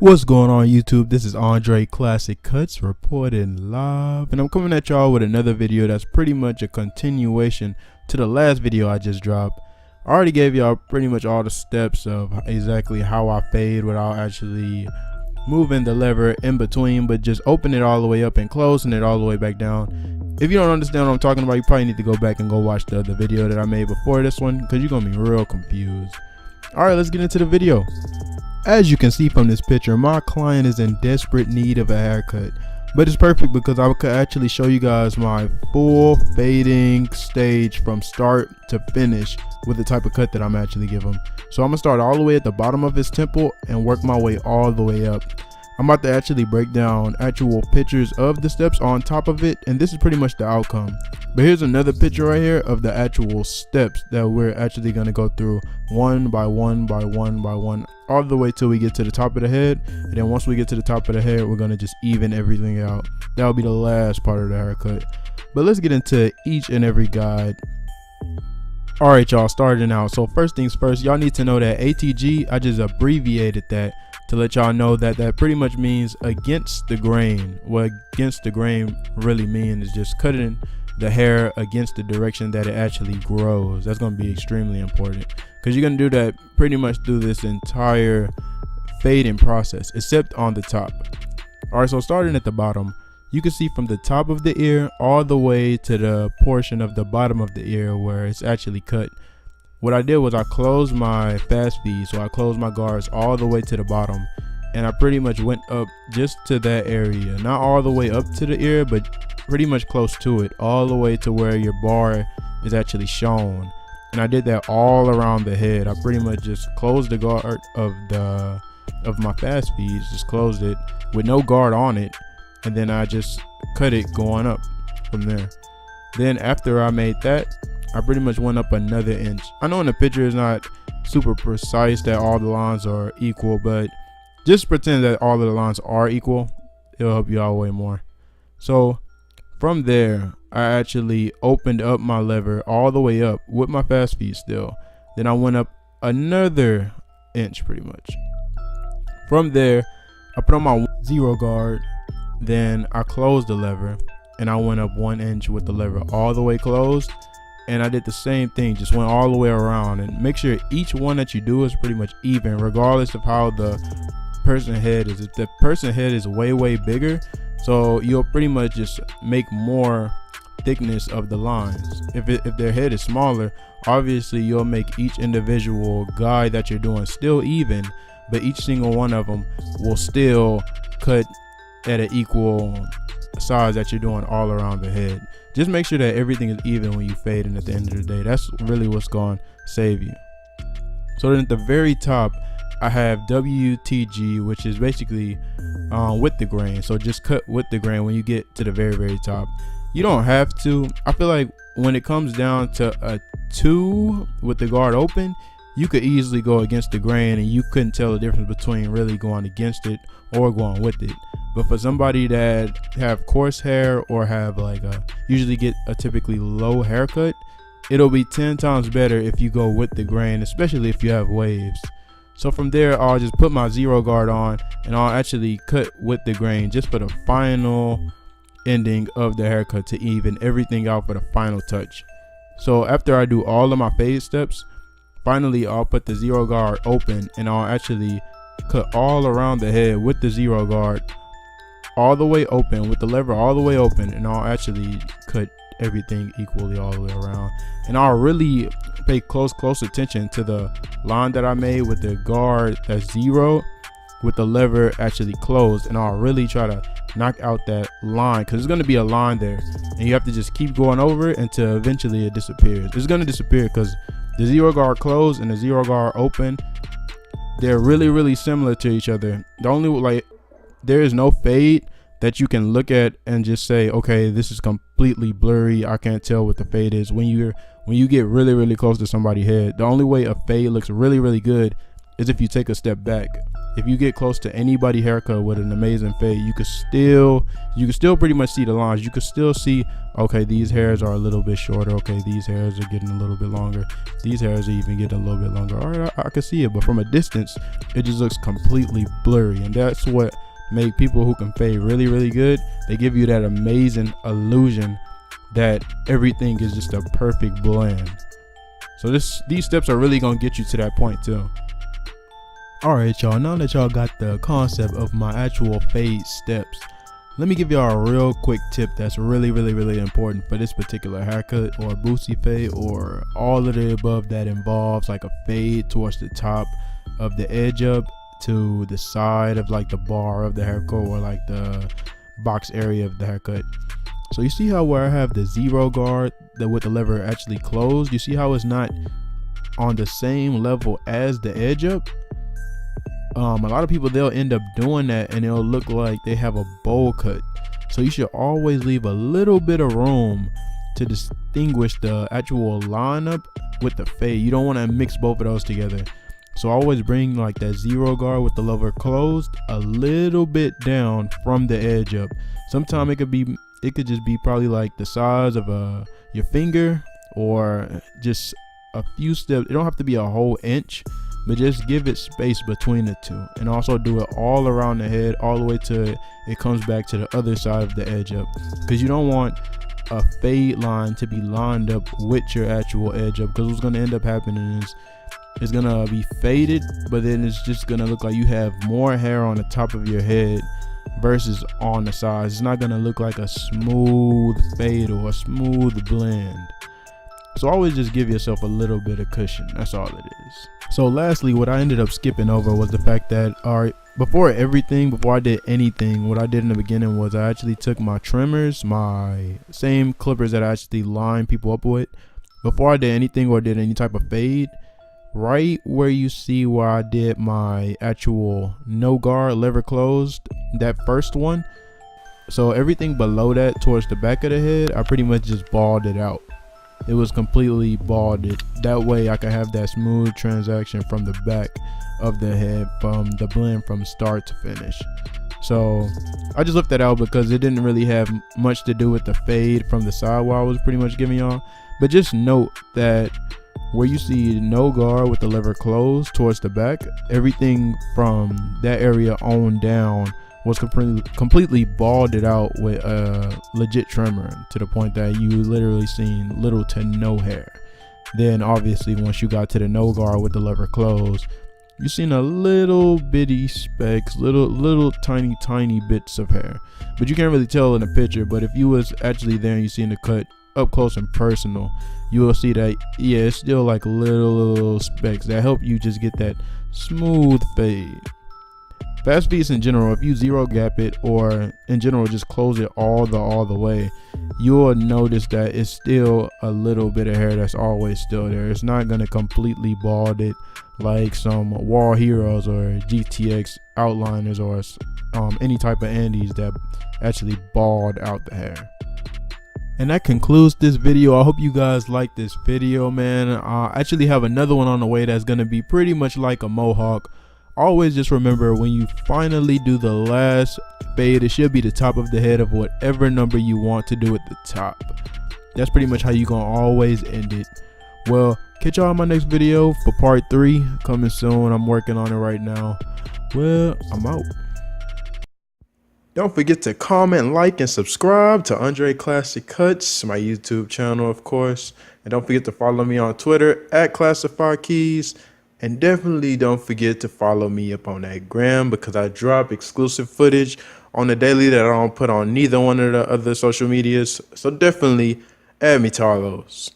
What's going on YouTube? This is Andre ClassicCuts reporting live, and I'm coming at y'all with another video that's pretty much a continuation to the last video I just dropped. I already gave y'all pretty much all the steps of exactly how I fade without actually moving the lever in between, but just open it all the way up and closing it all the way back down. If you don't understand what I'm talking about, you probably need to go back and go watch the other video that I made before this one, because you're gonna be real confused. Alright, let's get into the video. As you can see from this picture, my client is in desperate need of a haircut, but it's perfect because I could actually show you guys my full fading stage from start to finish with the type of cut that I'm actually giving him. So I'm gonna start all the way at the bottom of his temple and work my way all the way up. I'm about to actually break down actual pictures of the steps on top of it, and this is pretty much the outcome. But here's another picture right here of the actual steps that we're actually going to go through one by one by one by one, all the way till we get to the top of the head. And then once we get to the top of the head, we're going to just even everything out. That'll be the last part of the haircut. But let's get into each and every guide. Alright y'all, starting out. So first things first, y'all need to know that ATG, I just abbreviated that to let y'all know that that pretty much means against the grain. What against the grain really means is just cutting the hair against the direction that it actually grows. That's going to be extremely important because you're going to do that pretty much through this entire fading process, except on the top. All right, so starting at the bottom, you can see from the top of the ear all the way to the portion of the bottom of the ear where it's actually cut. What I did was I closed my fast feed, so I closed my guards all the way to the bottom, and I pretty much went up just to that area, not all the way up to the ear, but pretty much close to it, all the way to where your bar is actually shown. And I did that all around the head. I pretty much just closed the guard of my fast feeds, just closed it with no guard on it, and then I just cut it going up from there. Then after I made that, I pretty much went up another inch. I know in the picture it's not super precise that all the lines are equal, but just pretend that all of the lines are equal. It'll help you out way more. So from there, I actually opened up my lever all the way up with my fast feed still. Then I went up another inch pretty much. From there, I put on my zero guard. Then I closed the lever and I went up 1 inch with the lever all the way closed. And I did the same thing, just went all the way around, and make sure each one that you do is pretty much even, regardless of how the person head is. If the person head is way bigger, so you'll pretty much just make more thickness of the lines. If their head is smaller, obviously you'll make each individual guide that you're doing still even, but each single one of them will still cut at an equal size that you're doing all around the head. Just make sure that everything is even when you fade, and at the end of the day, that's really what's going to save you. So then at the very top, I have WTG, which is basically with the grain. So just cut with the grain when you get to the very top. You don't have to. I feel like when it comes down to a 2 with the guard open, you could easily go against the grain and you couldn't tell the difference between really going against it or going with it. But for somebody that have coarse hair or have like usually get a typically low haircut, it'll be 10 times better if you go with the grain, especially if you have waves. So from there, I'll just put my zero guard on and I'll actually cut with the grain just for the final ending of the haircut to even everything out for the final touch. So after I do all of my fade steps, finally I'll put the zero guard open and I'll actually cut all around the head with the zero guard all the way open, with the lever all the way open, and I'll actually cut everything equally all the way around. And I'll really pay close attention to the line that I made with the guard that's 0 with the lever actually closed, and I'll really try to knock out that line because there's going to be a line there and you have to just keep going over it until eventually it disappears. It's going to disappear because the zero guard closed and the zero guard open, they're really similar to each other. The only there is no fade that you can look at and just say, okay, this is completely blurry, I can't tell what the fade is. When you get really close to somebody's head, the only way a fade looks really good is if you take a step back. if you get close to anybody haircut with an amazing fade, you can still pretty much see the lines. You can still see, okay, these hairs are a little bit shorter. Okay, these hairs are getting a little bit longer. These hairs are even getting a little bit longer. All right, I can see it, but from a distance, it just looks completely blurry. And that's what make people who can fade really, really good. They give you that amazing illusion that everything is just a perfect blend. So these steps are really gonna get you to that point too. Alright y'all, now that y'all got the concept of my actual fade steps, let me give y'all a real quick tip that's really, really, really important for this particular haircut or boosie fade or all of the above that involves like a fade towards the top of the edge up to the side of like the bar of the haircut or like the box area of the haircut. So you see how where I have the zero guard that with the lever actually closed, you see how it's not on the same level as the edge up? A lot of people, they'll end up doing that and it'll look like they have a bowl cut. So you should always leave a little bit of room to distinguish the actual lineup with the fade. You don't want to mix both of those together. So always bring like that zero guard with the lever closed a little bit down from the edge up. Sometimes it could just be probably like the size of your finger or just a few steps. It don't have to be a whole inch, but just give it space between the two, and also do it all around the head all the way to it comes back to the other side of the edge up, because you don't want a fade line to be lined up with your actual edge up, because what's going to end up happening is it's going to be faded, but then it's just going to look like you have more hair on the top of your head versus on the sides. It's not going to look like a smooth fade or a smooth blend. So always just give yourself a little bit of cushion. That's all it is. So lastly, what I ended up skipping over was the fact that, all right, before I did anything, what I did in the beginning was I actually took my trimmers, my same clippers that I actually line people up with. Before I did anything or did any type of fade, right where you see where I did my actual no guard lever closed, that first one, so everything below that towards the back of the head, I pretty much just balled it out. It was completely balded. That way I could have that smooth transaction from the back of the head, from the blend from start to finish. So I just left that out because it didn't really have much to do with the fade from the side where I was pretty much giving y'all. But just note that where you see no guard with the lever closed towards the back, everything from that area on down was completely balded out with a legit trimmer, to the point that you literally seen little to no hair. Then obviously once you got to the no guard with the lever closed, you seen a little bitty specks, little tiny bits of hair, but you can't really tell in the picture. But if you was actually there and you seen the cut up close and personal, you will see that, yeah, it's still like little specks that help you just get that smooth fade. Fast beats in general, if you zero gap it or in general just close it all the way, you'll notice that it's still a little bit of hair that's always still there. It's not going to completely bald it like some Wall Heroes or GTX outliners or any type of Andes that actually bald out the hair. And that concludes this video. I hope you guys like this video, man. I actually have another one on the way that's going to be pretty much like a mohawk. Always just remember, when you finally do the last fade, it should be the top of the head of whatever number you want to do at the top. That's pretty much how you gonna always end it. Well, catch y'all in my next video for part 3 coming soon. I'm working on it right now. Well, I'm out. Don't forget to comment, like, and subscribe to Andre Classic Cuts, my YouTube channel, of course. And don't forget to follow me on Twitter at ClassifyKeys. And definitely don't forget to follow me up on that gram, because I drop exclusive footage on the daily that I don't put on neither one of the other social medias. So definitely add me to all those.